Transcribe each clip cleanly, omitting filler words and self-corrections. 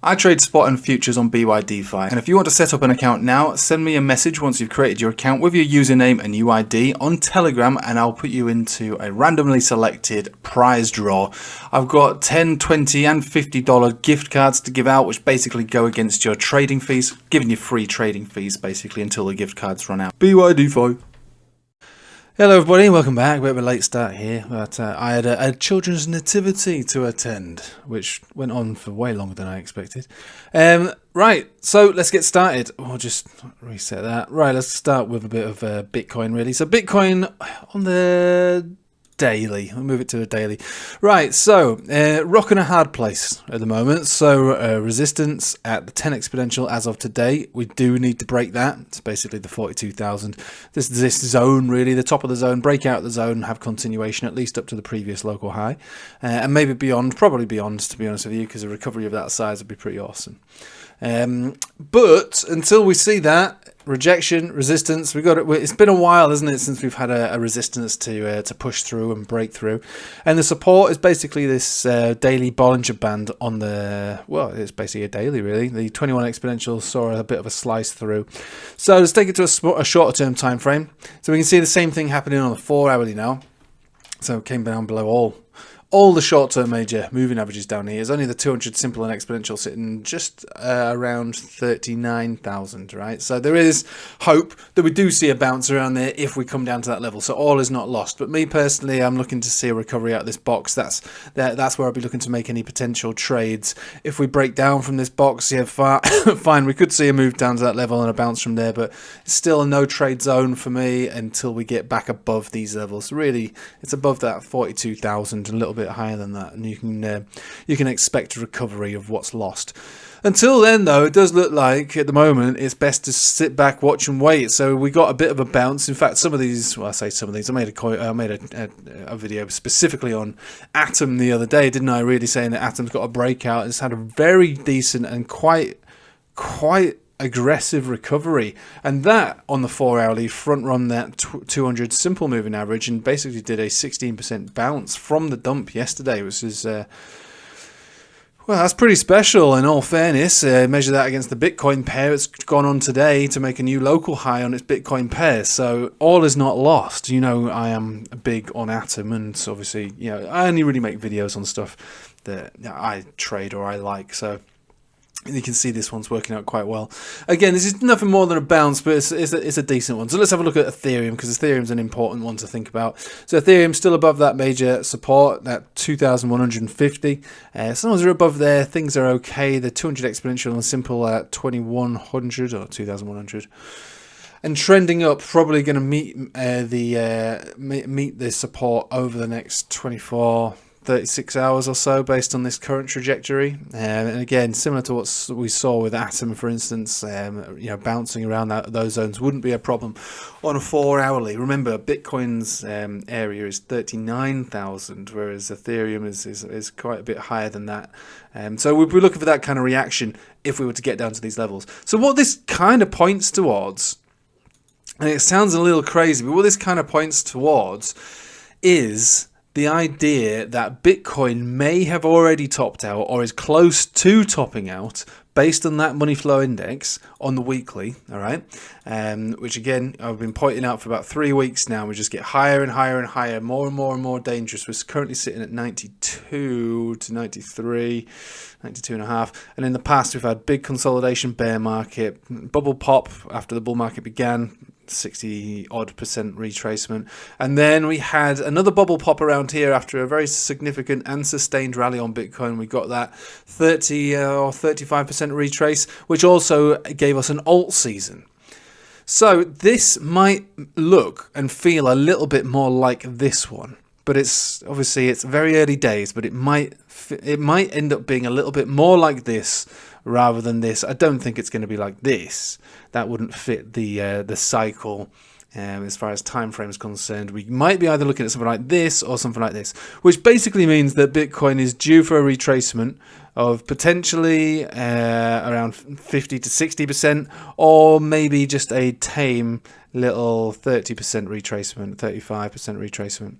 I trade spot and futures on BYDFi, and if you want to set up an account now, send me a message once you've created your account with your username and UID on Telegram, and I'll put you into a randomly selected prize draw. I've got $10, $20 and $50 gift cards to give out, which basically go against your trading fees, giving you free trading fees basically until the gift cards run out. BYDFi. Hello everybody, welcome back. Bit of a late start here, but I had a children's nativity to attend, which went on for way longer than I expected. Right, so let's get started. I'll just reset that. Right, let's start with a bit of Bitcoin really. So Bitcoin on the daily. I'll move it to a daily. Right, so rock and a hard place at the moment. So resistance at the 10 exponential as of today. We do need to break that. It's basically the 42,000. This zone really, the top of the zone, break out the zone, have continuation at least up to the previous local high, and maybe beyond, probably beyond to be honest with you, because a recovery of that size would be pretty awesome. But until we see that, rejection, resistance, it's been a while, isn't it, since we've had a resistance to push through and break through, and the support is basically this daily Bollinger Band on the, well, it's basically a daily really. The 21 exponential saw a bit of a slice through. So let's take it to a shorter term time frame. So we can see the same thing happening on the 4 hourly now. So it came down below all the short-term major moving averages down here. Is only the 200 simple and exponential sitting just around 39,000, right? So there is hope that we do see a bounce around there if we come down to that level. So all is not lost. But me personally, I'm looking to see a recovery out of this box. That's where I'll be looking to make any potential trades. If we break down from this box, yeah, fine. We could see a move down to that level and a bounce from there, but it's still a no trade zone for me until we get back above these levels. Really, it's above that 42,000, a little bit higher than that, and you can expect a recovery of what's lost. Until then, though, it does look like at the moment it's best to sit back, watch and wait. So we got a bit of a bounce. In fact, some of these, well, I say some of these, I made a video specifically on Atom the other day, didn't I? Really saying that Atom's got a breakout. It's had a very decent and quite aggressive recovery, and that on the 4 hourly front run that 200 simple moving average and basically did a 16% bounce from the dump yesterday, which is well, that's pretty special in all fairness. Measure that against the Bitcoin pair. It's gone on today to make a new local high on its Bitcoin pair, so all is not lost. You know, I am big on Atom, and so obviously, you know, I only really make videos on stuff that I trade or I like, so you can see this one's working out quite well. Again, this is nothing more than a bounce, but it's a decent one. So let's have a look at Ethereum, because Ethereum's an important one to think about. So Ethereum's still above that major support, that 2,150. As long as they're above there, things are okay. The 200 exponential and simple at 2,100 or 2,100. And trending up, probably going to meet the support over the next 36 hours or so based on this current trajectory, and again, similar to what we saw with Atom, for instance, you know, bouncing around those zones wouldn't be a problem on a 4 hourly. Remember, Bitcoin's area is 39,000, whereas Ethereum is quite a bit higher than that. So we'd be looking for that kind of reaction if we were to get down to these levels. So what this kind of points towards, and it sounds a little crazy, but what this kind of points towards is the idea that Bitcoin may have already topped out or is close to topping out based on that money flow index on the weekly, all right? Which again, I've been pointing out for about 3 weeks now. We just get higher and higher and higher, more and more and more dangerous. We're currently sitting at 92 to 93, 92 and a half. And in the past, we've had big consolidation, bear market, bubble pop after the bull market began, 60% retracement, and then we had another bubble pop around here after a very significant and sustained rally on Bitcoin. We got that 30 or 35% retrace, which also gave us an alt season. So this might look and feel a little bit more like this one, but it's very early days, but it might end up being a little bit more like this rather than this. I don't think it's going to be like this. That wouldn't fit the cycle as far as time frame is concerned. We might be either looking at something like this or something like this, which basically means that Bitcoin is due for a retracement of potentially around 50 to 60%, or maybe just a tame little 30% retracement, 35% retracement.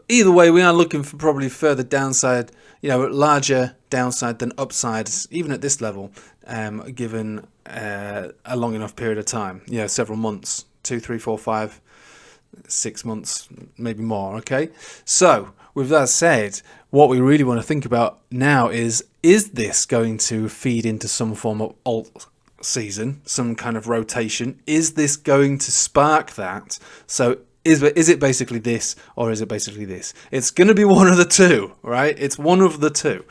either way, we are looking for probably further downside, larger downside than upside, even at this level, given a long enough period of time. Several months, 2, 3, 4, 5, 6 months, maybe more. Okay, so with that said, what we really want to think about now is this going to feed into some form of alt season, some kind of rotation? Is this going to spark that? So is it basically this, or is it basically this? It's going to be one of the two, right? It's one of the two.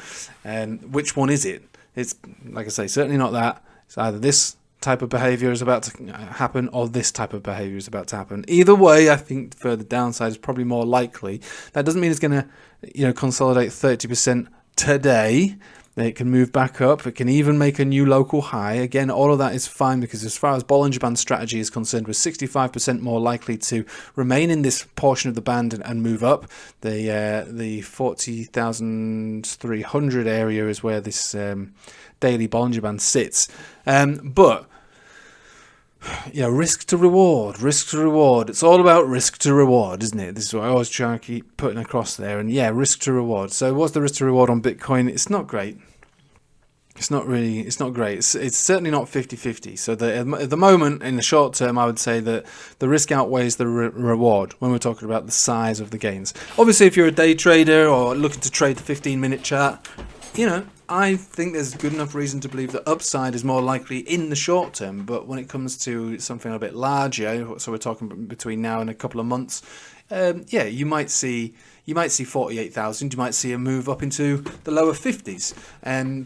Which one is it? It's, like I say, certainly not that. It's either this type of behavior is about to happen or this type of behavior is about to happen. Either way, I think further downside is probably more likely. That doesn't mean it's going to consolidate 30% today. It can move back up. It can even make a new local high. Again, all of that is fine, because as far as Bollinger Band strategy is concerned, we're 65% more likely to remain in this portion of the band and move up. The 40,300 area is where this daily Bollinger Band sits. But risk to reward. It's all about risk to reward, isn't it? This is what I always try and keep putting across there. And risk to reward. So what's the risk to reward on Bitcoin? It's not great. It's not great. It's certainly not 50-50. So at the moment, in the short term, I would say that the risk outweighs the reward when we're talking about the size of the gains. Obviously, if you're a day trader or looking to trade the 15-minute chart, I think there's good enough reason to believe that upside is more likely in the short term. But when it comes to something a bit larger, so we're talking between now and a couple of months, you might see 48,000. You might see a move up into the lower 50s,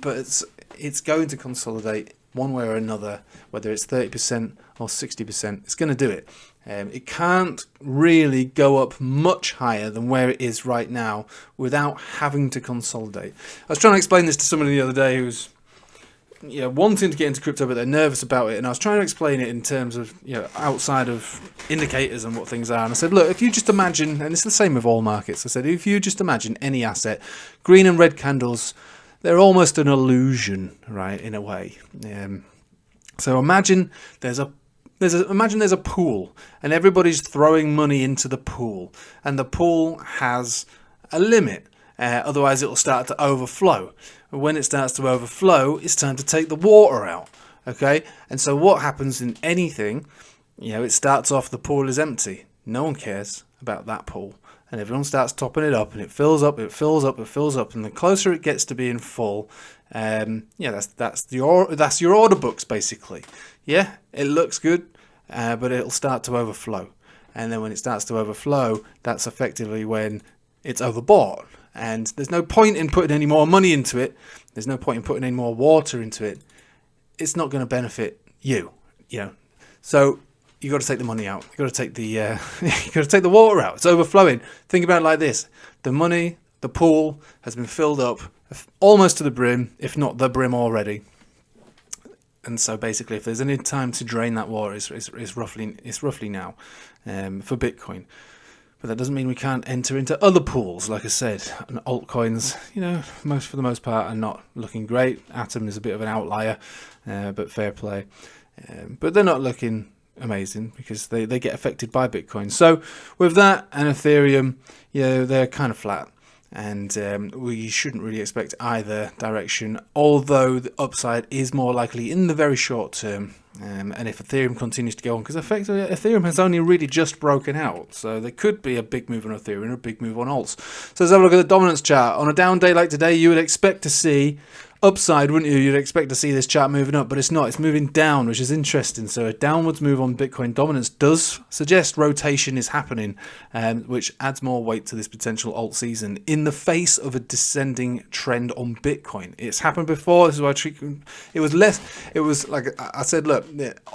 but it's going to consolidate one way or another, whether it's 30% or 60%. It's going to do it. It can't really go up much higher than where it is right now without having to consolidate. I was trying to explain this to somebody the other day who's wanting to get into crypto, but they're nervous about it. And I was trying to explain it in terms of outside of indicators and what things are. And I said, look, if you just imagine, and it's the same with all markets. I said, if you just imagine any asset, green and red candles, they're almost an illusion, right? In a way. So imagine there's a pool, and everybody's throwing money into the pool, and the pool has a limit. Otherwise, it'll start to overflow. When it starts to overflow, it's time to take the water out. Okay, and so what happens in anything? It starts off, the pool is empty. No one cares about that pool, and everyone starts topping it up, and it fills up, it fills up, it fills up, and the closer it gets to being full, that's your order books basically. Yeah, it looks good, but it'll start to overflow, and then when it starts to overflow, that's effectively when it's overbought, and there's no point in putting any more money into it. There's no point in putting any more water into it. It's not going to benefit you, So you got to take the money out. You got to take the water out. It's overflowing. Think about it like this: the pool has been filled up almost to the brim, if not the brim already. And so basically, if there's any time to drain that water, it's roughly now for Bitcoin. But that doesn't mean we can't enter into other pools. Like I said, and altcoins, for the most part, are not looking great. Atom is a bit of an outlier, but fair play. But they're not looking amazing because they get affected by Bitcoin. So with that and Ethereum, they're kind of flat. And we shouldn't really expect either direction, although the upside is more likely in the very short term. And if Ethereum continues to go on, because effectively Ethereum has only really just broken out, so there could be a big move on Ethereum and a big move on alts. So let's have a look at the dominance chart. On a down day like today, you would expect to see upside, wouldn't you? You'd expect to see this chart moving up, but it's not. It's moving down, which is interesting. So a downwards move on Bitcoin dominance does suggest rotation is happening, which adds more weight to this potential alt season in the face of a descending trend on Bitcoin. It's happened before. This is why it was less. It was like I said, look,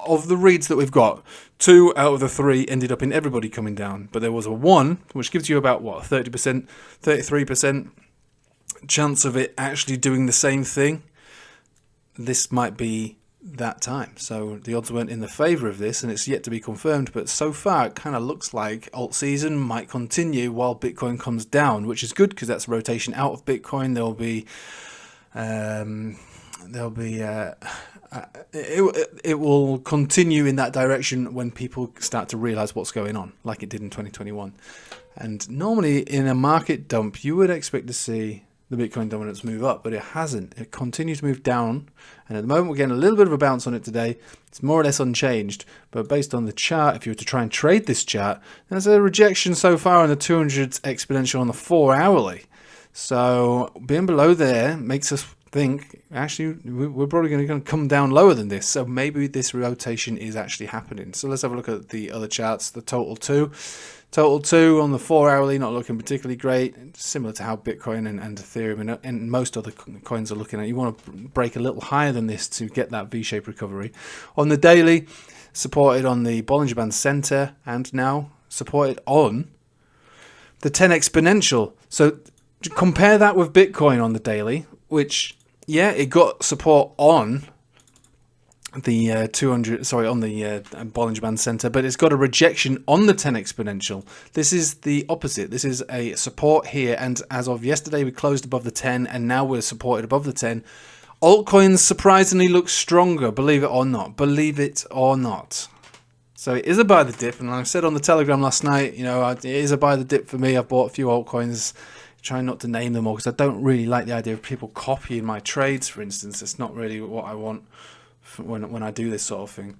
of the reads that we've got, 2 out of the 3 ended up in everybody coming down, but there was a 1, which gives you about 30%, 33%. Chance of it actually doing the same thing. This might be that time. So the odds weren't in the favour of this, and it's yet to be confirmed, but so far it kind of looks like alt season might continue while Bitcoin comes down, which is good because that's rotation out of Bitcoin. There'll be it will continue in that direction when people start to realize what's going on, like it did in 2021. And normally in a market dump, you would expect to see the Bitcoin dominance move up, but it hasn't. It continues to move down, and at the moment we're getting a little bit of a bounce on it today. It's more or less unchanged, but based on the chart, if you were to try and trade this chart, there's a rejection so far on the 200 exponential on the 4 hourly. So being below there makes us think actually we're probably going to come down lower than this, so maybe this rotation is actually happening. So let's have a look at the other charts. The total 2 on the 4 hourly, not looking particularly great, similar to how Bitcoin and Ethereum and most other coins are looking at. You want to break a little higher than this to get that V-shaped recovery. On the daily, supported on the Bollinger Band Center, and now supported on the 10 exponential. So compare that with Bitcoin on the daily, which, yeah, it got support on the 200, sorry, on the Bollinger Band Center, but it's got a rejection on the 10 exponential. This is the opposite. This is a support here, and as of yesterday, we closed above the 10, and now we're supported above the 10. Altcoins surprisingly look stronger, believe it or not. Believe it or not. So it is a buy the dip, and like I said on the Telegram last night, you know, it is a buy the dip for me. I've bought a few altcoins, trying not to name them all because I don't really like the idea of people copying my trades, for instance. It's not really what I want when I do this sort of thing.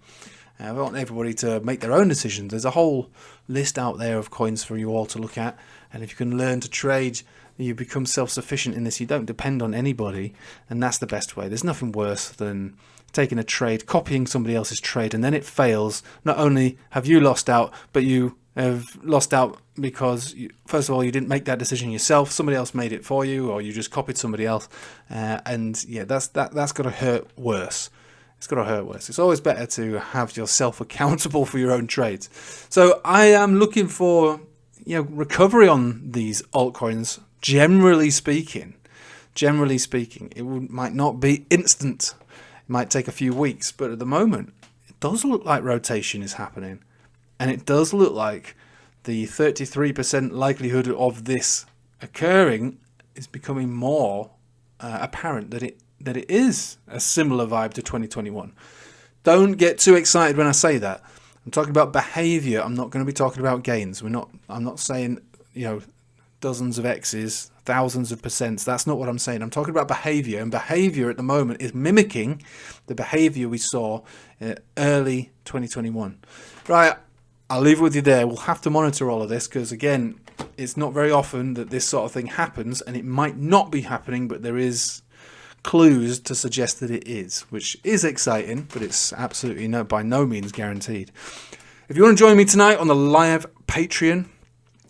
I want everybody to make their own decisions. There's a whole list out there of coins for you all to look at, and if you can learn to trade, you become self-sufficient in this. You don't depend on anybody, and that's the best way. There's nothing worse than taking a trade, copying somebody else's trade, and then it fails. Not only have you lost out, but you have lost out because first of all, you didn't make that decision yourself. Somebody else made it for you, or you just copied somebody else, and yeah, that's got to hurt worse. It's got to hurt worse. It's always better to have yourself accountable for your own trades. So I am looking for, you know, recovery on these altcoins. Generally speaking, it might not be instant. It might take a few weeks, but at the moment, it does look like rotation is happening, and it does look like the 33% likelihood of this occurring is becoming more apparent that it is a similar vibe to 2021. Don't get too excited when I say that. I'm talking about behavior. I'm not going to be talking about gains. I'm not saying, you know, dozens of X's, thousands of percents. That's not what I'm saying. I'm talking about behavior, and behavior at the moment is mimicking the behavior we saw in early 2021. Right, I'll leave it with you there. We'll have to monitor all of this because, again, it's not very often that this sort of thing happens, and it might not be happening, but there is clues to suggest that it is, which is exciting, but it's absolutely by no means guaranteed. If you want to join me tonight on the live Patreon,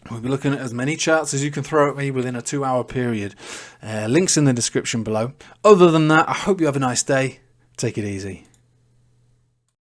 we'll be looking at as many charts as you can throw at me within a 2-hour period. Links in the description below. Other than that, I hope you have a nice day. Take it easy.